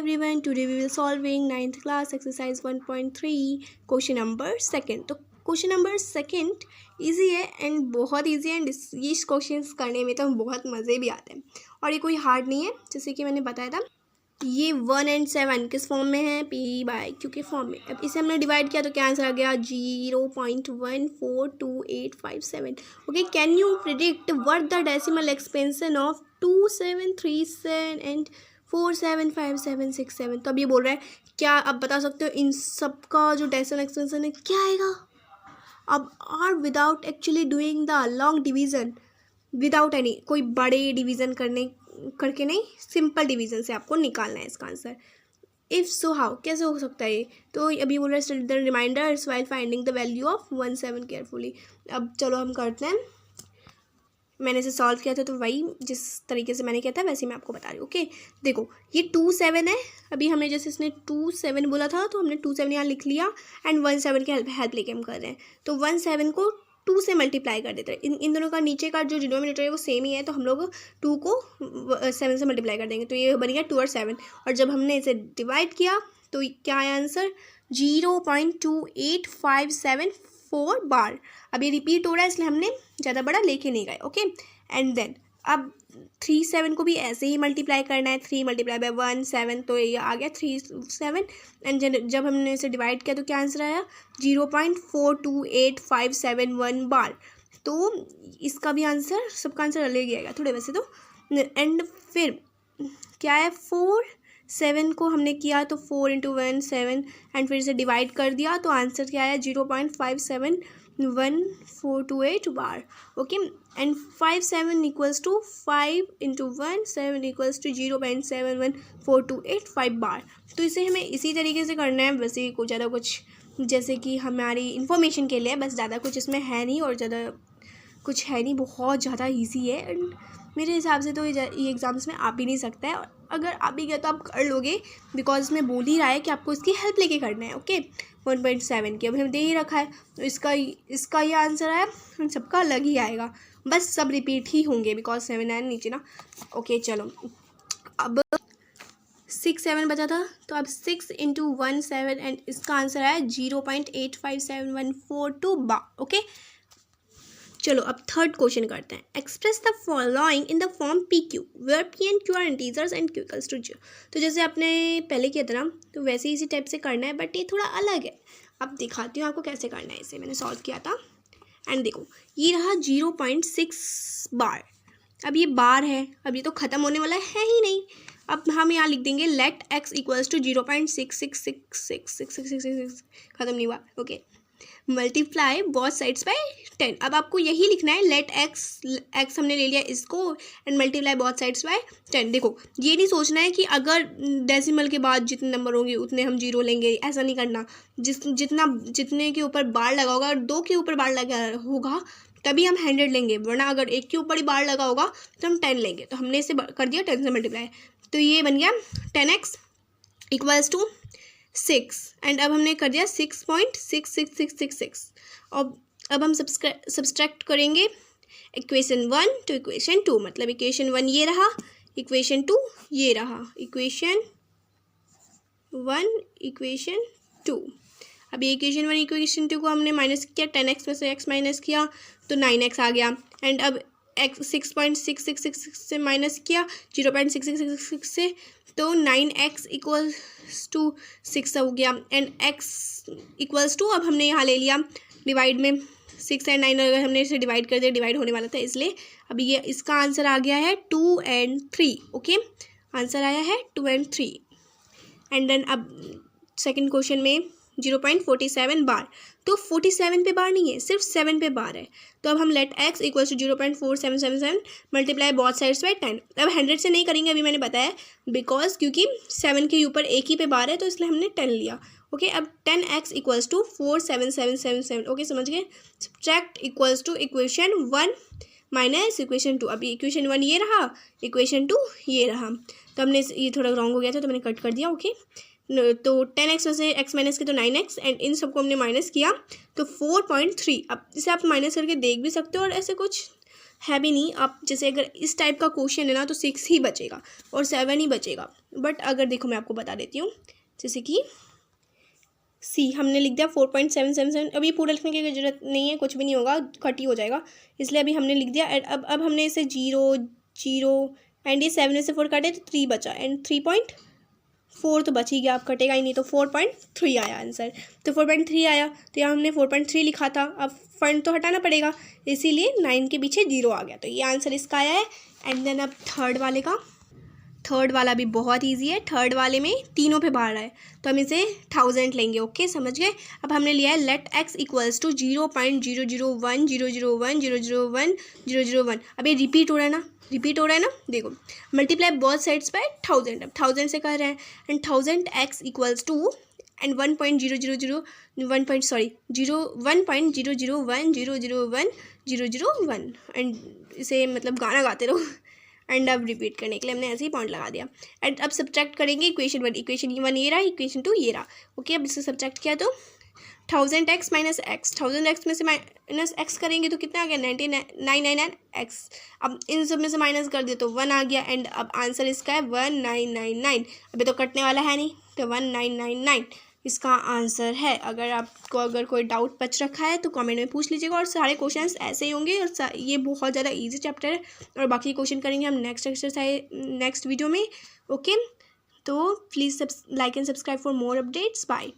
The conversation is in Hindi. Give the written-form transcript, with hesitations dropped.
everyone, today we will solving 9th class exercise 1.3 question number second. तो क्वेश्चन नंबर सेकंड इजी है एंड बहुत इजी है एंड ये क्वेश्चंस करने में तो बहुत मज़े भी आते हैं और ये कोई हार्ड नहीं है। जैसे कि मैंने बताया था ये 1 और 7 किस फॉर्म में है, p/q के फॉर्म में। अब इसे हमने डिवाइड किया तो क्या आंसर आ गया 0.14285 okay. Can you predict what the decimal expansion of 2737 and 475767। तो अब ये बोल रहा है क्या आप बता सकते हो इन सब का जो डेसिमल एक्सपेंशन है क्या आएगा। अब or without actually doing the long division, without any कोई बड़े डिवीज़न करके नहीं, सिंपल डिवीज़न से आपको निकालना है इसका आंसर। इफ़ सो हाउ, कैसे हो सकता है ये। तो अभी बोल रहा है study the reminders while finding the value of 17 carefully. अब चलो हम करते हैं। मैंने इसे सॉल्व किया था तो वही जिस तरीके से मैंने किया था वैसे मैं आपको बता रही हूँ ओके। देखो ये 27 है, अभी हमने जैसे इसने 27 बोला था तो हमने 27 यहाँ लिख लिया एंड 17 की हेल्प लेके हम कर रहे हैं। तो 17 को 2 से मल्टीप्लाई कर देते हैं। इन दोनों का नीचे का जो डिनोमिनेटर है वो सेम ही है तो हम लोग 2 को 7 से मल्टीप्लाई कर देंगे तो ये बन गया 2 और 7। और जब हमने इसे डिवाइड किया तो क्या है आंसर 0.28574 बार। अब ये रिपीट हो रहा है इसलिए हमने ज़्यादा बड़ा लेके नहीं गए ओके। एंड देन अब 3 7 को भी ऐसे ही मल्टीप्लाई करना है, 3 मल्टीप्लाई बाय 1 7 तो ये आ गया 3 7। एंड जब हमने इसे डिवाइड किया तो क्या आंसर आया 0.428571 बार। तो इसका भी आंसर, सबका आंसर अलग ही आएगा थोड़े वैसे तो। एंड फिर क्या है 4 7 को हमने किया तो 4 × 1 7 एंड फिर इसे डिवाइड कर दिया तो आंसर क्या आया 0.571428 bar okay. And 5 7 equals to 5 × 1 7 equals to 0.714285 bar. तो इसे हमें इसी तरीके से करना है, वैसे कुछ ज़्यादा कुछ जैसे कि हमारी इन्फॉर्मेशन के लिए, बस ज़्यादा कुछ इसमें है नहीं और ज़्यादा कुछ है नहीं, बहुत ज़्यादा ईजी है एंड मेरे हिसाब से तो ये एग्ज़ाम्स में आ भी नहीं सकता है। अगर आ भी गया तो आप कर लोगे बिकॉज इसमें बोल ही रहा है कि आपको इसकी हेल्प लेके करना है ओके। 1.7 की अब हमें दे ही रखा है तो इसका ये आंसर आया, हम सबका अलग ही आएगा, बस सब रिपीट ही होंगे बिकॉज 7 है नीचे ना ओके। चलो अब 6 7 बचा था तो अब 6 × 1 7 एंड इसका आंसर आया 0.857142 बार ओके। चलो अब थर्ड क्वेश्चन करते हैं। Express the following in the form PQ where P and Q are integers and Q equals to 0। तो जैसे आपने पहले किया था ना तो वैसे ही इसी टाइप से करना है बट ये थोड़ा अलग है। अब दिखाती हूँ आपको कैसे करना है। इसे मैंने सॉल्व किया था एंड देखो ये रहा 0.6 बार। अब ये बार है, अब ये तो ख़त्म होने वाला है ही नहीं। अब हम यहाँ लिख देंगे लेट x इक्वल्स टू 0.666666 ख़त्म नहीं हुआ okay, multiply both sides by 10। अब आपको यही लिखना है लेट x हमने ले लिया इसको and multiply both sides by 10। देखो ये नहीं सोचना है कि अगर डेसिमल के बाद जितने नंबर होंगे उतने हम 0 लेंगे, ऐसा नहीं करना। जितने के ऊपर बार लगा होगा, 2 के ऊपर बार लगा होगा तभी हम 100 लेंगे, वरना अगर 1 के ऊपर ही बार लगा होगा तो हम 10 लेंगे। तो हमने इसे कर दिया 10 से मल्टीप्लाई तो ये बन गया 10x इक्वल्स टू 6 एंड अब हमने कर दिया 6.66666। अब हम सब्सट्रैक्ट करेंगे इक्वेशन 1 टू इक्वेशन 2, मतलब इक्वेशन 1 ये रहा, इक्वेशन 2 ये रहा, इक्वेशन 1 इक्वेशन 2। अब ये इक्वेशन 1 इक्वेशन 2 को हमने माइनस किया, 10x में से x माइनस किया तो 9x आ गया एंड अब x 6.6666 से माइनस किया 0.6666 से तो 9x इक्वल्स टू 6 हो गया एंड x इक्वल्स टू, अब हमने यहाँ ले लिया डिवाइड में 6 और 9 अगर हमने इसे डिवाइड कर दिया, डिवाइड होने वाला था इसलिए अब ये इसका आंसर आ गया है 2 और 3 ओके। आंसर आया है 2 और 3 एंड देन अब सेकंड क्वेश्चन में 0.47 बार। तो 47 पे बार नहीं है, सिर्फ 7 पे बार है। तो अब हम let x equals to 0.4777 multiply both sides by 10। अब 100 से नहीं करेंगे अभी मैंने बताया बिकॉज क्योंकि 7 के ऊपर एक ही पे बार है तो इसलिए हमने 10 लिया ओके। अब 10x इक्वल्स टू 47777 ओके, समझ गए। Subtract equals to equation 1 minus equation 2। अभी इक्वेशन 1 ये रहा, इक्वेशन 2 ये रहा। तो हमने ये थोड़ा रॉन्ग हो गया था तो मैंने कट कर दिया ओके। तो 10x में से x माइनस किया तो 9x एंड इन सबको हमने माइनस किया तो 4.3। अब इसे आप माइनस करके देख भी सकते हो और ऐसे कुछ है भी नहीं। आप जैसे अगर इस टाइप का क्वेश्चन है ना तो 6 ही बचेगा और 7 ही बचेगा। बट अगर देखो मैं आपको बता देती हूँ, जैसे कि सी हमने लिख दिया 4.777। अभी पूरा लिखने की जरूरत नहीं है, कुछ भी नहीं होगा, कट ही हो जाएगा, इसलिए अभी हमने लिख दिया। एंड अब हमने इसे 0 0 एंड ये 7 में से 4 काटे तो 3 बचा एंड 3.4 तो बच ही गया, अब कटेगा ही नहीं, तो 4.3 आया आंसर। तो 4.3 आया, तो यहाँ हमने 4.3 लिखा था, अब पॉइंट तो हटाना पड़ेगा, इसीलिए 9 के पीछे 0 आ गया, तो ये आंसर इसका आया है। एंड देन अब थर्ड वाला भी बहुत इजी है। थर्ड वाले में तीनों पे बाहर है, तो हम इसे 1000 लेंगे। ओके, समझ गए। अब हमने लिया है लेट x इक्वल्स टू 0.001001001001। अब ये रिपीट हो रहा है ना, देखो मल्टीप्लाई बोथ साइड्स बाय 1000। अब 1000 से कर रहे हैं and 1000x equals to and 1.001001001 and इसे मतलब गाना गाते रहो। एंड अब रिपीट करने के लिए हमने ऐसे ही पॉइंट लगा दिया। एंड अब सब्ट्रैक्ट करेंगे इक्वेशन 1 ये रहा, इक्वेशन 2 ये रहा। ओके, अब इससे सब्ट्रैक्ट किया तो 1000x माइनस एक्स, 1000x में से माइनस एक्स करेंगे तो कितना आ गया 999x। अब इन सब में से माइनस कर दिया तो 1 आ गया एंड अब आंसर इसका है 1999। अभी तो कटने वाला है नहीं, तो 1999 इसका आंसर है। अगर कोई डाउट बच रखा है तो कमेंट में पूछ लीजिएगा, और सारे क्वेश्चंस ऐसे ही होंगे, और ये बहुत ज़्यादा इजी चैप्टर है, और बाकी क्वेश्चन करेंगे हम नेक्स्ट एक्सरसाइज नेक्स्ट वीडियो में। ओके, तो please like and subscribe for more updates. Bye.